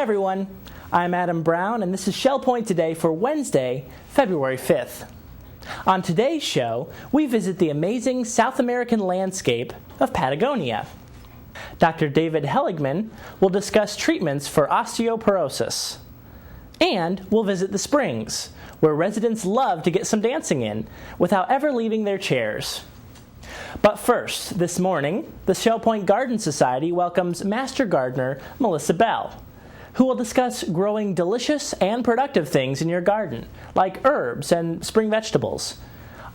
everyone, I'm Adam Brown, and this is Shell Point Today for Wednesday, February 5th. On today's show, we visit the amazing South American landscape of Patagonia. Dr. David Heligman will discuss treatments for osteoporosis. And we'll visit the springs, where residents love to get some dancing in without ever leaving their chairs. But first, this morning, the Shell Point Garden Society welcomes Master Gardener Melissa Bell, who will discuss growing delicious and productive things in your garden, like herbs and spring vegetables.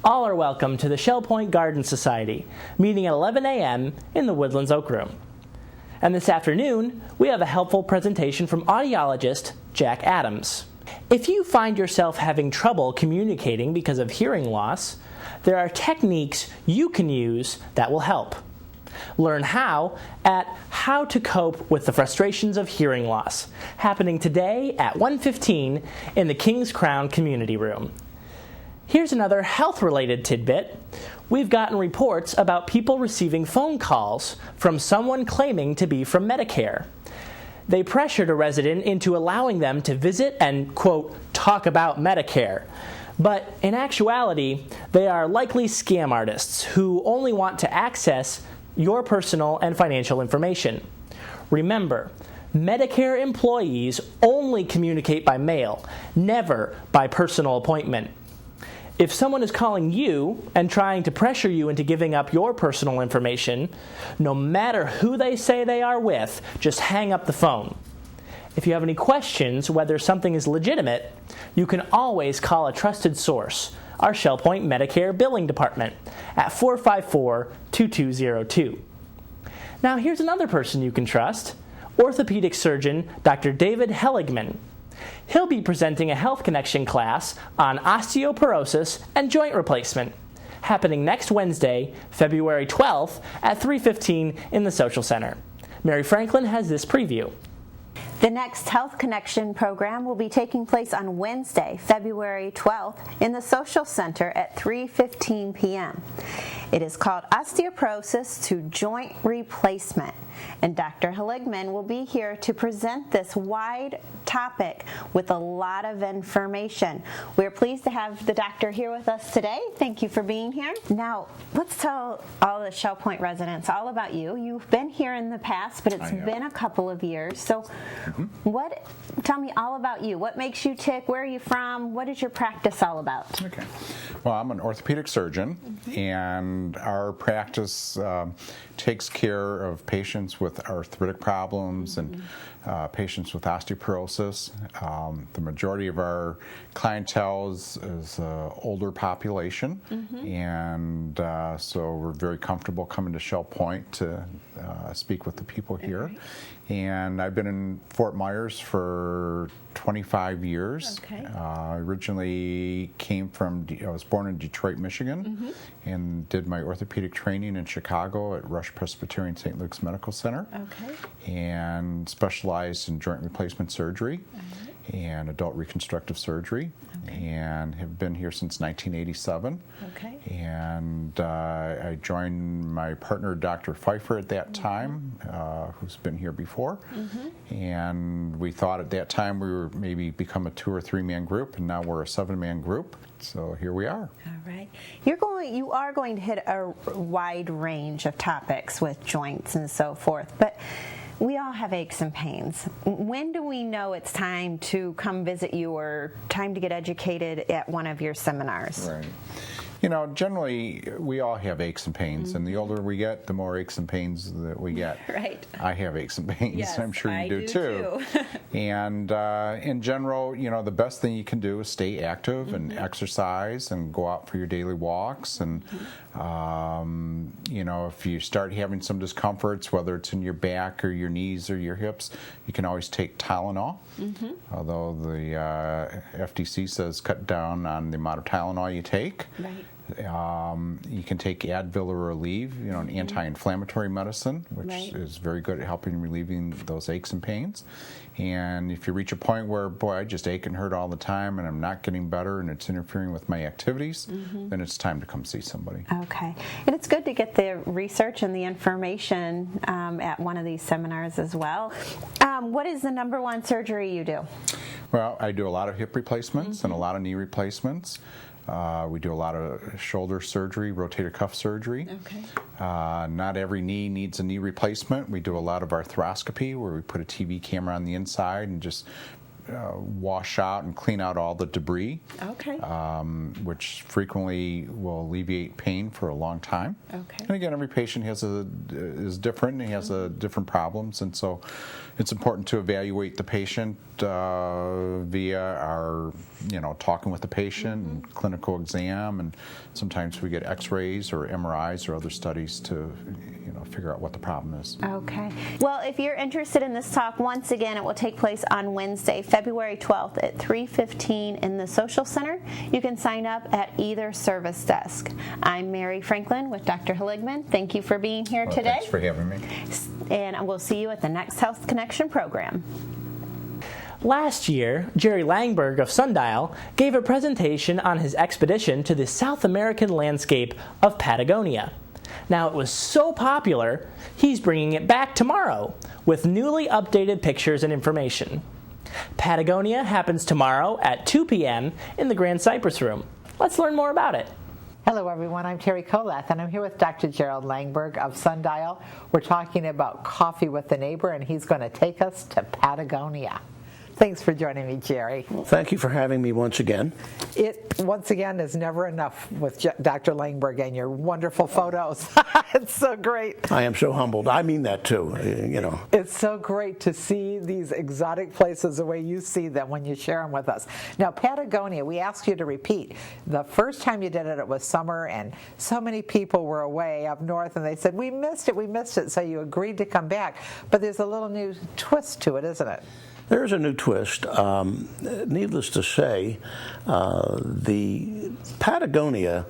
All are welcome to the Shell Point Garden Society, meeting at 11 a.m. in the Woodlands Oak Room. And this afternoon, we have a helpful presentation from audiologist Jack Adams. If you find yourself having trouble communicating because of hearing loss, there are techniques you can use that will help. Learn how at How to Cope with the Frustrations of Hearing Loss, happening today at 1:15 in the King's Crown Community Room. Here's another health-related tidbit. We've gotten reports about people receiving phone calls from someone claiming to be from Medicare. They pressured a resident into allowing them to visit and, quote, talk about Medicare. But in actuality, they are likely scam artists who only want to access your personal and financial information. Remember, Medicare employees only communicate by mail, never by personal appointment. If someone is calling you and trying to pressure you into giving up your personal information, no matter who they say they are with, just hang up the phone. If you have any questions whether something is legitimate, you can always call a trusted source, our Shell Point Medicare Billing Department, at 454-2202. Now here's another person you can trust, orthopedic surgeon Dr. David Heligman. He'll be presenting a Health Connection class on osteoporosis and joint replacement, happening next Wednesday, February 12th at 3:15 in the Social Center. Mary Franklin has this preview. The next Health Connection program will be taking place on Wednesday, February 12th in the Social Center at 3:15 p.m. It is called Osteoporosis to Joint Replacement, and Dr. Heligman will be here to present this wide topic with a lot of information. We're pleased to have the doctor here with us today. Thank you for being here. Now, let's tell all the Shell Point residents all about you. You've been here in the past, but it's been a couple of years. So tell me all about you. What makes you tick? Where are you from? What is your practice all about? Okay. Well, I'm an orthopedic surgeon, and our practice takes care of patients with arthritic problems and patients with osteoporosis. The majority of our clientele is older population, and so we're very comfortable coming to Shell Point to speak with the people here. And I've been in Fort Myers for 25 years. Originally I was born in Detroit, Michigan, and did my orthopedic training in Chicago at Rush Presbyterian St. Luke's Medical Center, and specialized in joint replacement surgery and adult reconstructive surgery, and have been here since 1987. And I joined my partner, Dr. Pfeiffer, at that time, who's been here before. And we thought at that time we were maybe become a 2 or 3 man group, and now we're a 7-man group. So here we are. All right. You are going to hit a wide range of topics with joints and so forth, but we all have aches and pains. When do we know it's time to come visit you or time to get educated at one of your seminars? Right. You know, generally, we all have aches and pains, and the older we get, the more aches and pains that we get. Right. I have aches and pains. Yes, I'm sure you do too. too. And in general, you know, the best thing you can do is stay active and exercise and go out for your daily walks. And, you know, if you start having some discomforts, whether it's in your back or your knees or your hips, you can always take Tylenol. Although the FTC says cut down on the amount of Tylenol you take. You can take Advil or Aleve, an anti-inflammatory medicine, which is very good at helping relieving those aches and pains. And if you reach a point where, boy, I just ache and hurt all the time and I'm not getting better and it's interfering with my activities, then it's time to come see somebody. Okay. And it's good to get the research and the information at one of these seminars as well. What is the number one surgery you do? Well, I do a lot of hip replacements and a lot of knee replacements. We do a lot of shoulder surgery, rotator cuff surgery. Okay. Not every knee needs a knee replacement. We do a lot of arthroscopy, where we put a TV camera on the inside and just wash out and clean out all the debris, which frequently will alleviate pain for a long time. Okay. And again, every patient is different and he has different problems, and so it's important to evaluate the patient via our, talking with the patient and clinical exam, and sometimes we get X-rays or MRIs or other studies to, figure out what the problem is. Okay. Well, if you're interested in this talk, once again, it will take place on Wednesday, February 12th at 3:15 in the Social Center. You can sign up at either service desk. I'm Mary Franklin with Dr. Heligman. Thank you for being here today. Thanks for having me. And we'll see you at the next Health Connection program. Last year, Gerry Langberg of Sundial gave a presentation on his expedition to the South American landscape of Patagonia. Now, it was so popular, he's bringing it back tomorrow with newly updated pictures and information. Patagonia happens tomorrow at 2 p.m. in the Grand Cypress Room. Let's learn more about it. Hello everyone, I'm Terry Kolath and I'm here with Dr. Gerald Langberg of Sundial. We're talking about coffee with the neighbor and he's going to take us to Patagonia. Thanks for joining me, Gerry. Thank you for having me once again. It, once again, is never enough with Dr. Langberg and your wonderful photos. It's so great. I am so humbled. I mean that too, It's so great to see these exotic places the way you see them when you share them with us. Now, Patagonia, we asked you to repeat. The first time you did it, it was summer, and so many people were away up north, and they said, we missed it, so you agreed to come back. But there's a little new twist to it, isn't it? There's a new twist. Needless to say, the Patagonia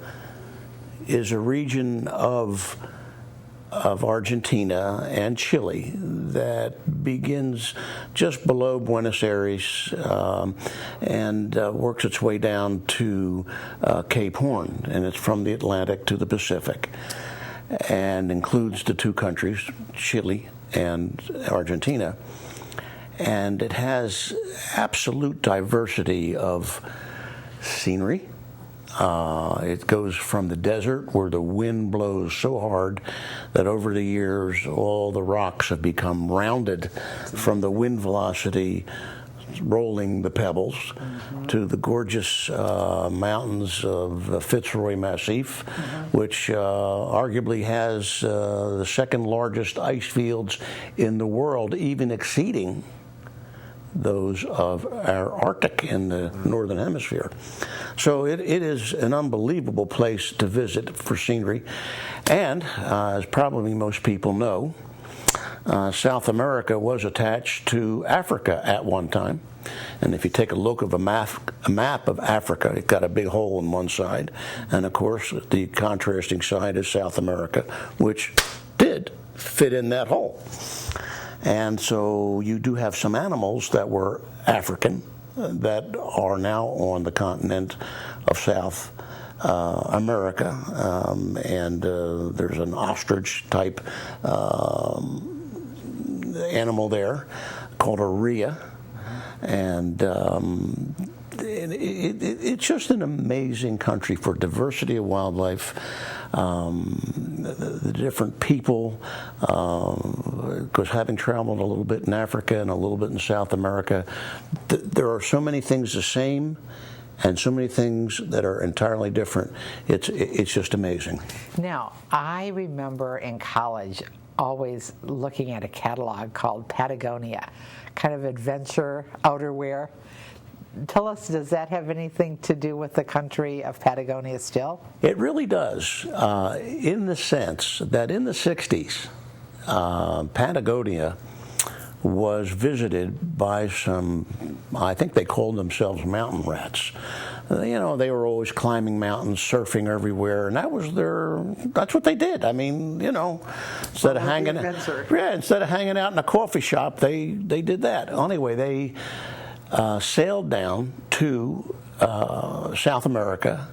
is a region of Argentina and Chile that begins just below Buenos Aires and works its way down to Cape Horn, and it's from the Atlantic to the Pacific, and includes the two countries, Chile and Argentina. And it has absolute diversity of scenery. It goes from the desert, where the wind blows so hard that over the years all the rocks have become rounded from the wind velocity rolling the pebbles, to the gorgeous mountains of Fitzroy Massif, which arguably has the second largest ice fields in the world, even exceeding those of our Arctic in the northern hemisphere. So it is an unbelievable place to visit for scenery. And as probably most people know, South America was attached to Africa at one time. And if you take a look at a map of Africa, it's got a big hole in one side. And of course, the contrasting side is South America, which did fit in that hole. And so you do have some animals that were African that are now on the continent of South America. And there's an ostrich-type animal there called a rhea. And it's just an amazing country for diversity of wildlife, the different people, because having traveled a little bit in Africa and a little bit in South America, there are so many things the same and so many things that are entirely different. It's just amazing. Now, I remember in college always looking at a catalog called Patagonia, kind of adventure outerwear. Tell us, does that have anything to do with the country of Patagonia still? It really does, in the sense that in the 60s, Patagonia was visited by some, I think they called themselves mountain rats. You know, they were always climbing mountains, surfing everywhere, and that's what they did. I mean, you know, instead of hanging out in a coffee shop, they did that. Anyway, they sailed down to South America,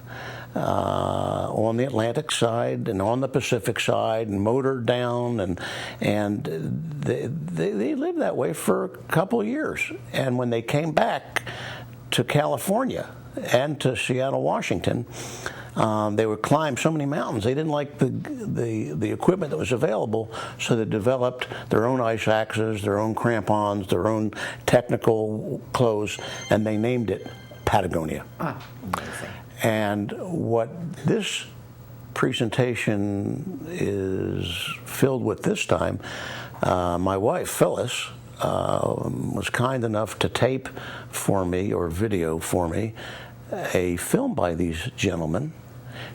on the Atlantic side and on the Pacific side, and motored down, and they lived that way for a couple of years. And when they came back to California and to Seattle, Washington, they would climb so many mountains. They didn't like the equipment that was available, so they developed their own ice axes, their own crampons, their own technical clothes, and they named it Patagonia. Amazing. And what this presentation is filled with this time, my wife, Phyllis, was kind enough to tape for me, or video for me, a film by these gentlemen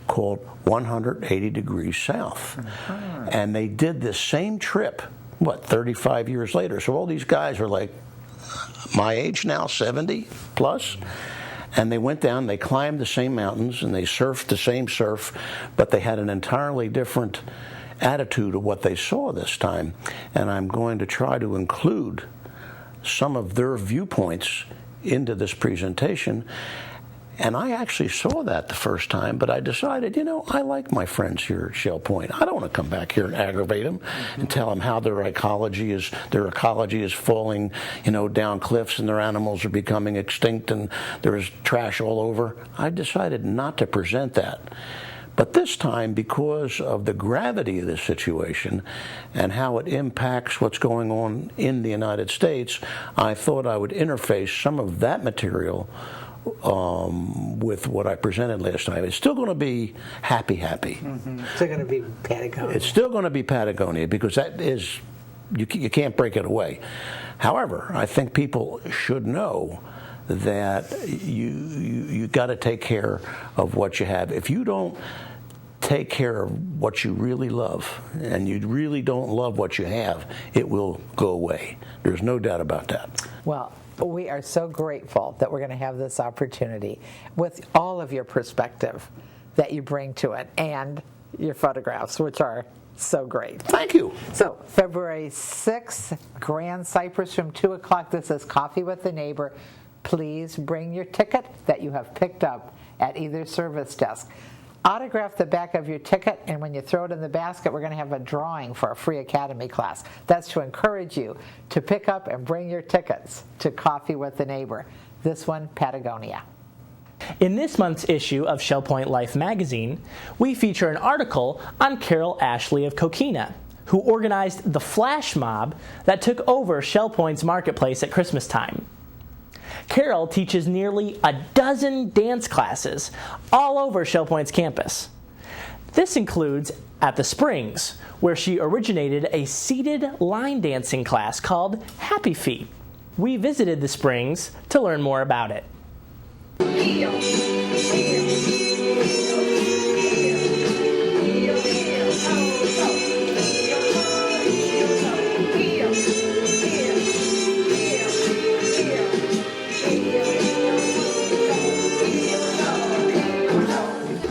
called 180 Degrees South. Uh-huh. And they did this same trip, 35 years later. So all these guys are like my age now, 70 plus. And they went down, they climbed the same mountains, and they surfed the same surf, but they had an entirely different attitude of what they saw this time. And I'm going to try to include some of their viewpoints into this presentation. And I actually saw that the first time, but I decided, you know, I like my friends here at Shell Point. I don't want to come back here and aggravate them and tell them how their ecology is falling, you know, down cliffs, and their animals are becoming extinct, and there's trash all over. I decided not to present that. But this time, because of the gravity of this situation and how it impacts what's going on in the United States, I thought I would interface some of that material with what I presented last time. It's still going to be happy. Mm-hmm. It's still going to be Patagonia. It's still going to be Patagonia, because that is, you can't break it away. However, I think people should know that you got to take care of what you have. If you don't take care of what you really love, and you really don't love what you have, it will go away. There's no doubt about that. Well, we are so grateful that we're going to have this opportunity with all of your perspective that you bring to it, and your photographs, which are so great. Thank you. So, February 6th, Grand Cypress from 2 o'clock. This is Coffee with the Neighbor. Please bring your ticket that you have picked up at either service desk. Autograph the back of your ticket, and when you throw it in the basket, we're going to have a drawing for a free Academy class. That's to encourage you to pick up and bring your tickets to Coffee with the Neighbor. This one, Patagonia. In this month's issue of Shell Point Life magazine, we feature an article on Carol Ashley of Coquina, who organized the flash mob that took over Shell Point's marketplace at Christmas time. Carol teaches nearly a dozen dance classes all over Shell Point's campus. This includes at the Springs, where she originated a seated line dancing class called Happy Feet. We visited the Springs to learn more about it.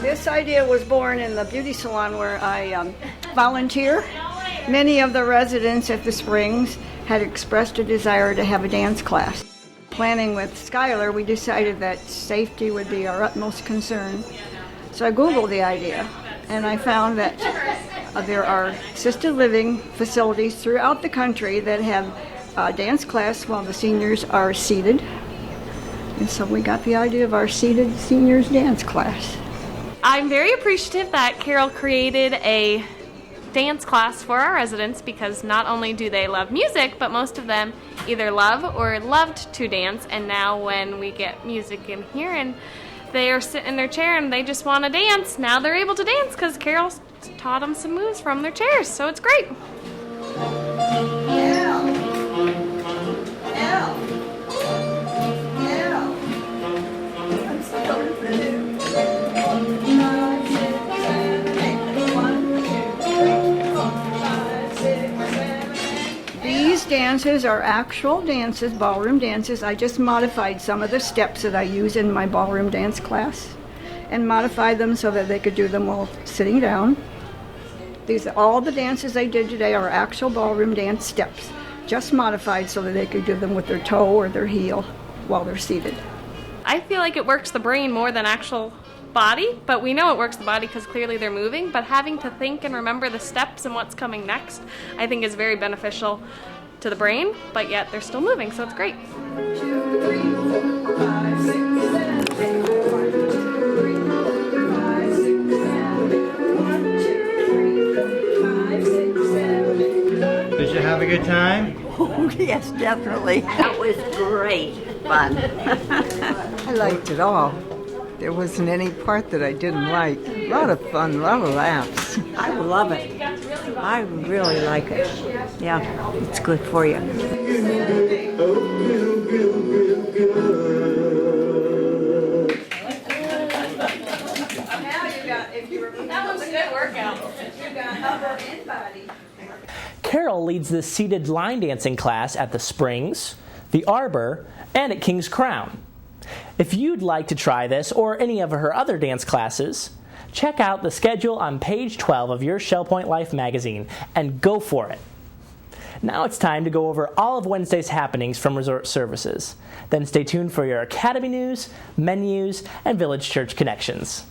This idea was born in the beauty salon where I volunteer. Many of the residents at the Springs had expressed a desire to have a dance class. Planning with Skylar, we decided that safety would be our utmost concern. So I Googled the idea, and I found that there are assisted living facilities throughout the country that have a dance class while the seniors are seated. And so we got the idea of our seated seniors dance class. I'm very appreciative that Carol created a dance class for our residents, because not only do they love music, but most of them either love or loved to dance. And now when we get music in here and they are sitting in their chair and they just want to dance, now they're able to dance because Carol taught them some moves from their chairs. So it's great. These dances are actual dances, ballroom dances. I just modified some of the steps that I use in my ballroom dance class and modified them so that they could do them while sitting down. All the dances I did today are actual ballroom dance steps, just modified so that they could do them with their toe or their heel while they're seated. I feel like it works the brain more than actual body, but we know it works the body because clearly they're moving, but having to think and remember the steps and what's coming next, I think is very beneficial to the brain, but yet they're still moving, so it's great. 1, 2, 3, 4, 5, 6, 7, 8. 1, 2, 3, 4, 5, 6, 7, 8. 1, 2, 3, 4, 5, 6, 7, 8. Did you have a good time? Oh, yes, definitely. That was great fun. I liked it all. There wasn't any part that I didn't like. A lot of fun, a lot of laughs. I love it. I really like it. Yeah, it's good for you. That was a good workout. You got upper and body. Carol leads the seated line dancing class at the Springs, the Arbor, and at King's Crown. If you'd like to try this or any of her other dance classes, check out the schedule on page 12 of your Shell Point Life magazine and go for it. Now it's time to go over all of Wednesday's happenings from Resort Services. Then stay tuned for your Academy news, menus, and Village Church connections.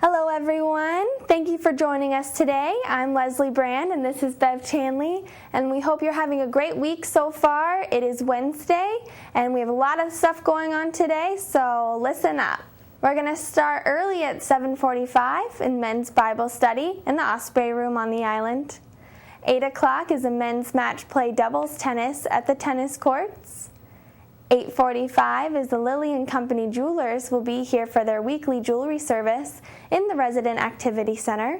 Hello everyone, thank you for joining us today. I'm Leslie Brand and this is Bev Chanley, and we hope you're having a great week so far. It is Wednesday and we have a lot of stuff going on today, so listen up. We're going to start early at 7:45 in men's Bible study in the Osprey room on the island. 8 o'clock is a men's match play doubles tennis at the tennis courts. 8:45 is the Lily and Company Jewelers will be here for their weekly jewelry service in the Resident Activity Center.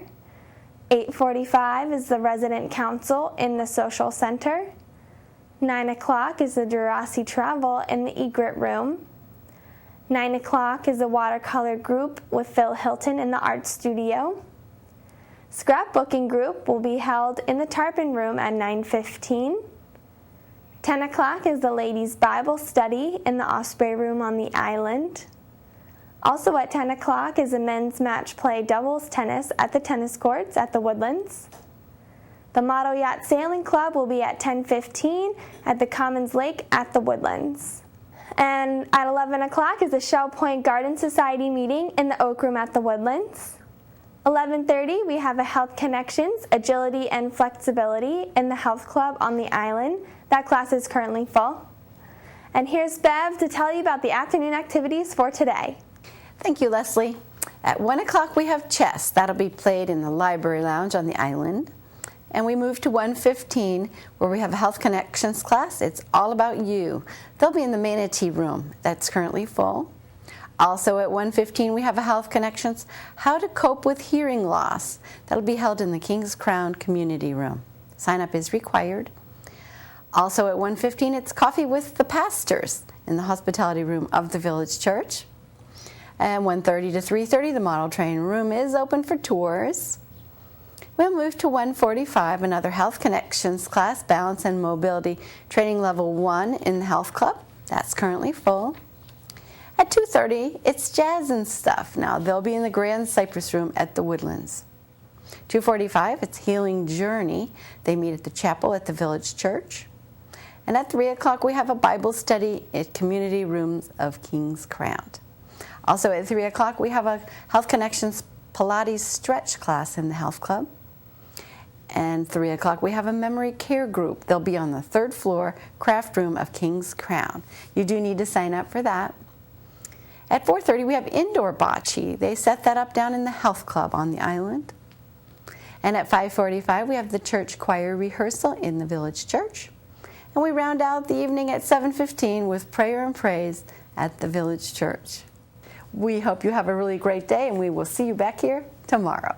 8:45 is the Resident Council in the Social Center. 9 o'clock is the Geraci Travel in the Egret room. 9 o'clock is the Watercolor group with Phil Hilton in the Art Studio. Scrapbooking group will be held in the Tarpon room at 9:15. 10 o'clock is the Ladies' Bible Study in the Osprey room on the island. Also at 10 o'clock is a men's match play doubles tennis at the tennis courts at the Woodlands. The Model Yacht Sailing Club will be at 10:15 at the Commons Lake at the Woodlands. And at 11 o'clock is the Shell Point Garden Society meeting in the Oak Room at the Woodlands. 11:30 we have a Health Connections, Agility and Flexibility in the Health Club on the island. That class is currently full. And here's Bev to tell you about the afternoon activities for today. Thank you, Leslie. At 1 o'clock we have chess. That'll be played in the Library Lounge on the island. And we move to 1:15 where we have a Health Connections class. It's all about you. They'll be in the Manatee room. That's currently full. Also at 1:15 we have a Health Connections, How to Cope with Hearing Loss. That'll be held in the King's Crown Community Room. Sign up is required. Also at 1:15 it's Coffee with the Pastors in the Hospitality Room of the Village Church. And 1:30 to 3:30 the Model Train Room is open for tours. We'll move to 1:45, another Health Connections class, Balance and Mobility Training Level 1 in the Health Club. That's currently full. At 2:30, it's Jazz and Stuff. Now, they'll be in the Grand Cypress Room at the Woodlands. 2:45, it's Healing Journey. They meet at the chapel at the Village Church. And at 3 o'clock, we have a Bible study at Community Rooms of King's Crown. Also at 3 o'clock, we have a Health Connections Pilates stretch class in the Health Club. And 3 o'clock, we have a memory care group. They'll be on the 3rd floor craft room of King's Crown. You do need to sign up for that. At 4:30, we have indoor bocce. They set that up down in the Health Club on the island. And at 5:45, we have the church choir rehearsal in the Village Church. And we round out the evening at 7:15 with prayer and praise at the Village Church. We hope you have a really great day, and we will see you back here tomorrow.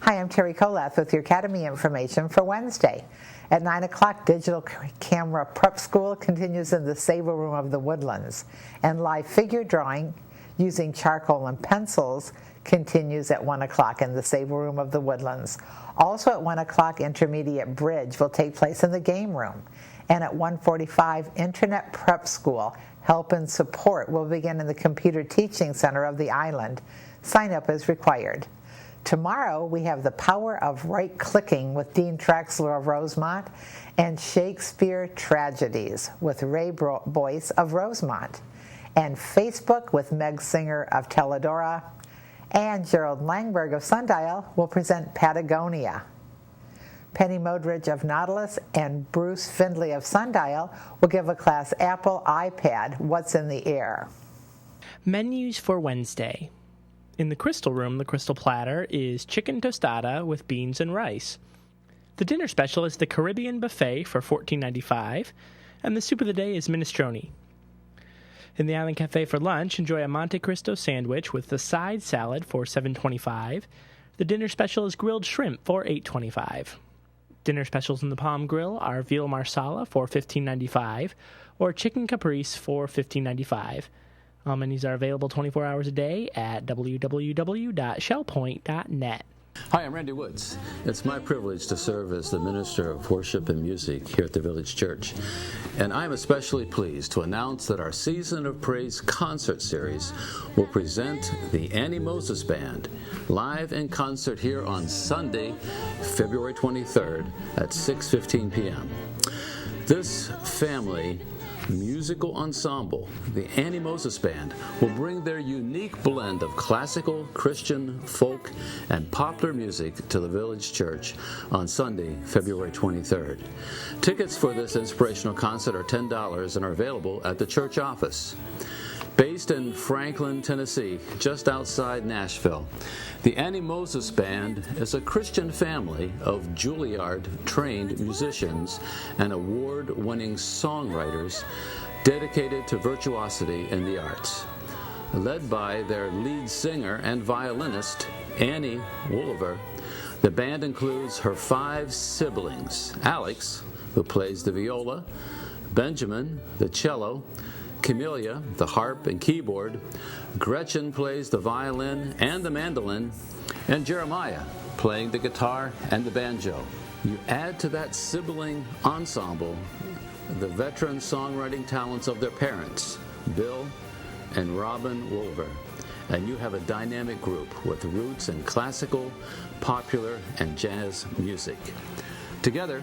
Hi, I'm Terry Kolath with your Academy information for Wednesday. At 9 o'clock, Digital Camera Prep School continues in the Sable Room of the Woodlands. And live figure drawing using charcoal and pencils continues at 1 o'clock in the Sable Room of the Woodlands. Also at 1 o'clock, Intermediate Bridge will take place in the Game Room. And at 1:45, Internet Prep School Help and Support will begin in the Computer Teaching Center of the island. Sign up is required. Tomorrow, we have The Power of Right-Clicking with Dean Traxler of Rosemont and Shakespeare Tragedies with Ray Boyce of Rosemont, and Facebook with Meg Singer of Teledora, and Gerald Langberg of Sundial will present Patagonia. Penny Modridge of Nautilus and Bruce Findlay of Sundial will give a class Apple iPad, What's in the Air. Menus for Wednesday. In the Crystal Room, the Crystal Platter is chicken tostada with beans and rice. The dinner special is the Caribbean Buffet for $14.95, and the soup of the day is minestrone. In the Island Cafe for lunch, enjoy a Monte Cristo sandwich with the side salad for $7.25. The dinner special is grilled shrimp for $8.25. Dinner specials in the Palm Grill are veal marsala for $15.95 or chicken caprese for $15.95. All menus are available 24 hours a day at www.shellpoint.net. Hi, I'm Randy Woods. It's my privilege to serve as the Minister of Worship and Music here at the Village Church. And I'm especially pleased to announce that our Season of Praise concert series will present the Annie Moses Band live in concert here on Sunday, February 23rd at 6:15 p.m. This family musical ensemble, the Annie Moses Band, will bring their unique blend of classical, Christian, folk, and popular music to the Village Church on Sunday, February 23rd. Tickets for this inspirational concert are $10 and are available at the church office. Based in Franklin, Tennessee, just outside Nashville, the Annie Moses Band is a Christian family of Juilliard-trained musicians and award-winning songwriters dedicated to virtuosity in the arts. Led by their lead singer and violinist, Annie Wolliver, the band includes her 5 siblings: Alex, who plays the viola, Benjamin, the cello, Camellia, the harp and keyboard, Gretchen plays the violin and the mandolin, and Jeremiah playing the guitar and the banjo. You add to that sibling ensemble the veteran songwriting talents of their parents, Bill and Robin Wolver, and you have a dynamic group with roots in classical, popular, and jazz music. Together,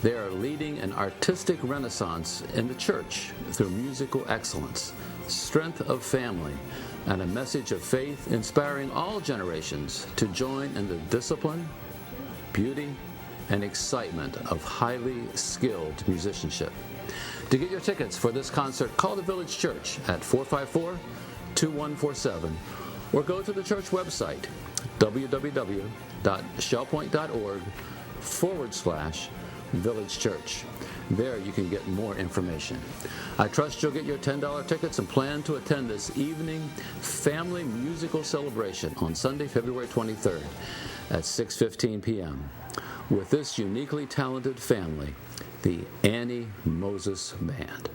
they are leading an artistic renaissance in the church through musical excellence, strength of family, and a message of faith inspiring all generations to join in the discipline, beauty, and excitement of highly skilled musicianship. To get your tickets for this concert, call the Village Church at 454-2147 or go to the church website, www.shellpoint.org/Village Church. There you can get more information. I trust you'll get your $10 tickets and plan to attend this evening family musical celebration on Sunday, February 23rd at 6:15 p.m. with this uniquely talented family, the Annie Moses Band.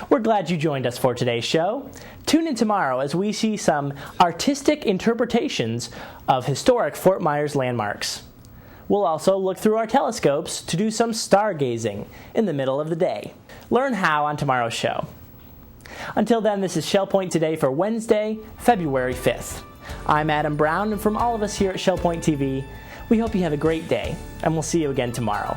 We're glad you joined us for today's show. Tune in tomorrow as we see some artistic interpretations of historic Fort Myers landmarks. We'll also look through our telescopes to do some stargazing in the middle of the day. Learn how on tomorrow's show. Until then, this is Shell Point Today for Wednesday, February 5th. I'm Adam Brown, and from all of us here at Shell Point TV, we hope you have a great day, and we'll see you again tomorrow.